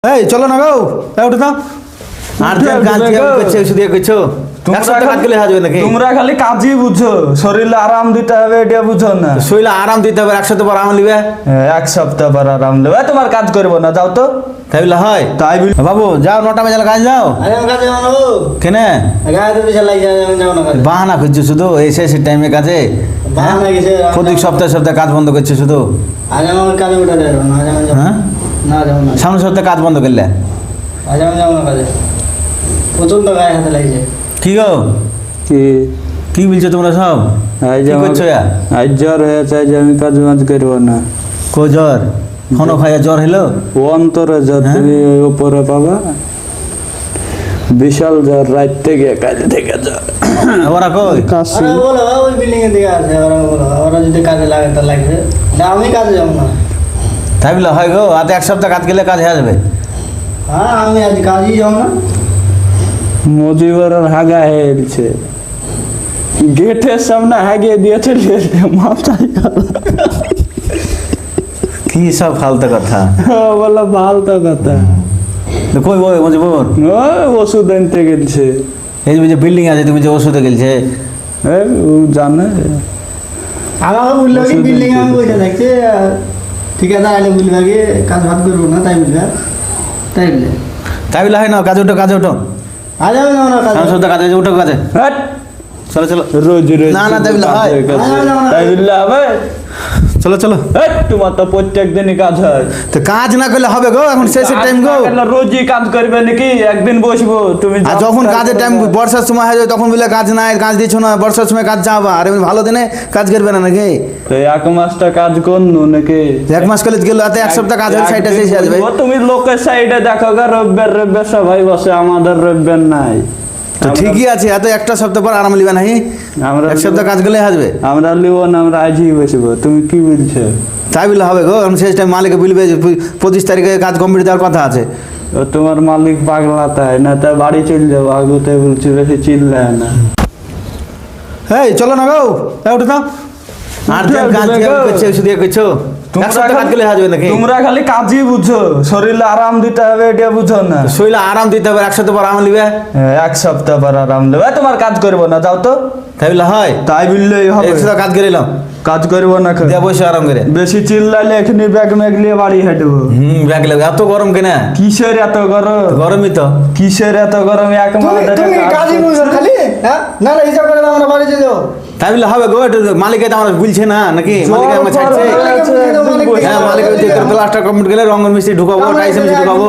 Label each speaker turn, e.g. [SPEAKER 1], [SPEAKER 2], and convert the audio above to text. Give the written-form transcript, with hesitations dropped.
[SPEAKER 1] এই চলো না গো, উঠে দাও। আর তেল কাজ করছে শুধু করছো, এক সপ্তাহ কাজ করলে হাজবে নাকি?
[SPEAKER 2] তোমরা খালি কাজই বুঝো, শরীরে আরাম দিতে হবে এটা বুঝো না।
[SPEAKER 1] শরীরে আরাম দিতে হবে, এক সপ্তাহ পর আরাম নিবে।
[SPEAKER 2] এক সপ্তাহ পর আরাম দেবে, তোমার কাজ করবো না, যাও তো।
[SPEAKER 1] তাই বলে হয়?
[SPEAKER 2] তাই
[SPEAKER 1] বাবু যাও, 9টা বাজে কাজ যাও। কেনে বাহানা খুঁজছো শুধু, এসে সে টাইমে কাজে প্রত্যেক সপ্তাহে সপ্তাহে কাজ বন্ধ করছে শুধু। হ্যাঁ, সামনের সপ্তাহে কাজ বন্ধ করলে কি গো, কি বলছো তোমরা সব? কি করছো?
[SPEAKER 2] আজ জ্বর হয়েছে, আজ আমি কাজ বাজ করবো না।
[SPEAKER 1] কো জ্বর? খানো খাইয়া জ্বর হলো?
[SPEAKER 2] ও অন্তরে জ্বর, তুমি উপরে পাবা বিশাল জ্বর, রাত থেকে কাজ থেকে জ্বর।
[SPEAKER 1] ওরা কই?
[SPEAKER 3] ওই বিল্ডিং এর দিকে আছে, ওরা যদি কাজে লাগে তা লাগবে না, আমি কাজে যাবো না।
[SPEAKER 1] তাই বলে হয় গো? আর এক সপ্তাহ কাজ গেলে কাজ হয়ে যাবে।
[SPEAKER 3] হ্যাঁ, আমি আজ কাজই যাবো না।
[SPEAKER 2] মজিবর হাগা হেলছে, গেটের সামনে হাগিয়ে দিয়েছে, মাথায়
[SPEAKER 1] কি সব ফালতু কথা
[SPEAKER 2] বলো, ফালতু কথা।
[SPEAKER 1] কই বই মজিবর?
[SPEAKER 2] ওই ওষুধ আনতে গেছে।
[SPEAKER 1] এই যে বিল্ডিং আছে, তুমি যে ওষুধে গেলছে,
[SPEAKER 2] ও জানে।
[SPEAKER 3] আমাকে বললো কি বিল্ডিং আমি বসে থাকছে, ঠিক আছে আইলে বলবে কি কাজ ভাত করবো না, তাই বলবে। তাই বলে
[SPEAKER 1] তাই বলে হয় না? কাজে ওঠো, কাজে ওঠো।
[SPEAKER 3] আজ আমি যাবো না কাজে।
[SPEAKER 1] সামনের সপ্তাহে কাজে উঠো, কাজে
[SPEAKER 2] হ্যাট,
[SPEAKER 1] চলো চলো।
[SPEAKER 2] রোজ রোজ
[SPEAKER 1] না, তাই বলে হয়?
[SPEAKER 2] তাই বললে হবে?
[SPEAKER 1] চলো চলো।
[SPEAKER 2] হ্যাট, তোমার তো প্রত্যেক দিনই কাজ হয়।
[SPEAKER 1] তো কাজ না করলে হবে গো? এখন শেষের টাইম গো।
[SPEAKER 2] রোজই কাজ করবে নাকি? একদিন বসবো তুমি।
[SPEAKER 1] আর যখন কাজের টাইম বর্ষার সময় হয়ে যায় তখন বলে কাজ নাই, কাজ দিচ্ছ না, বর্ষার সময় কাজ যাবা, আর এমনি ভালো দিনে কাজ করবে না নাকি?
[SPEAKER 2] তো এক মাসটা কাজ করনু নাকি?
[SPEAKER 1] এক মাস কলেজ গেল, হাতে এক সপ্তাহ কাজ হলে সাইডটা শেষ হয়ে যাবে।
[SPEAKER 2] তুমি লোকের সাইডে দেখো গা, রবিবার রবিবার সবাই বসে, আমাদের রবিবার নাই।
[SPEAKER 1] তো ঠিকই আছে, এত একটা সপ্তাহ পর আরাম লিবে নাই?
[SPEAKER 2] আমরা
[SPEAKER 1] এক সপ্তাহ কাজ গেলে আসবে।
[SPEAKER 2] আমরা লিব না, আমরা আজই বসবো। তুমি কি বলছো?
[SPEAKER 1] তাই বলে হবে গো? এখন শেষ টাইম মালিকে বলবে যে 25 তারিখে কাজ কমপ্লিট দেওয়ার কথা আছে।
[SPEAKER 2] তো তোমার মালিক পাগলা, তাই না? তাই বাড়ি চলে যাবো, আগুতে বলছি, বেশি চিল্লায় না।
[SPEAKER 1] এই চলো না গো, উঠে দাও। আর তেল কাজ করছে শুধু করছো, এক সপ্তাহ কাজ গেলে হাজবে নাকি?
[SPEAKER 2] তোমরা খালি কাজই বুঝো, শরীরে আরাম দিতে হবে এটা বুঝো না।
[SPEAKER 1] শরীরে আরাম দিতে হবে, এক সপ্তাহ পর আরাম নিবে।
[SPEAKER 2] এক সপ্তাহ পর আরাম দেবে, তোমার কাজ করবো না, যাও তো।
[SPEAKER 1] তাই বলে হয়?
[SPEAKER 2] তাই বললেই হবে।
[SPEAKER 1] এক সপ্তাহ কাজ করে এলাম,
[SPEAKER 2] কাজ করবো না,
[SPEAKER 1] দিয়ে বসে আরাম করে।
[SPEAKER 2] বেশি চিল্লাইলে এখানে ব্যাগ ম্যাগ নিয়ে বাড়ি হাঁটবো।
[SPEAKER 1] ব্যাগ লাগবে। এত গরম কেনা?
[SPEAKER 2] কিসের এত গরম?
[SPEAKER 1] গরমই তো।
[SPEAKER 2] কিসের এত গরম? এক মাস ধরে
[SPEAKER 3] তুমি
[SPEAKER 2] কাজ
[SPEAKER 3] কাজই
[SPEAKER 2] করছি।
[SPEAKER 3] বুঝো খালি, হ্যাঁ? না না হিসাব করে আমরা বাড়িতে যাবো।
[SPEAKER 1] তাই বলে হবে গো? মালিক এটা আমার বলছে না নাকি? মালিক আমার ছাড়ছে। হ্যাঁ, মালিক প্লাস্টার কমপ্লিট গেলে রঙের মিস্ত্রি ঢুকাবো, টাইস মিস্ত্রি ঢুকাবো।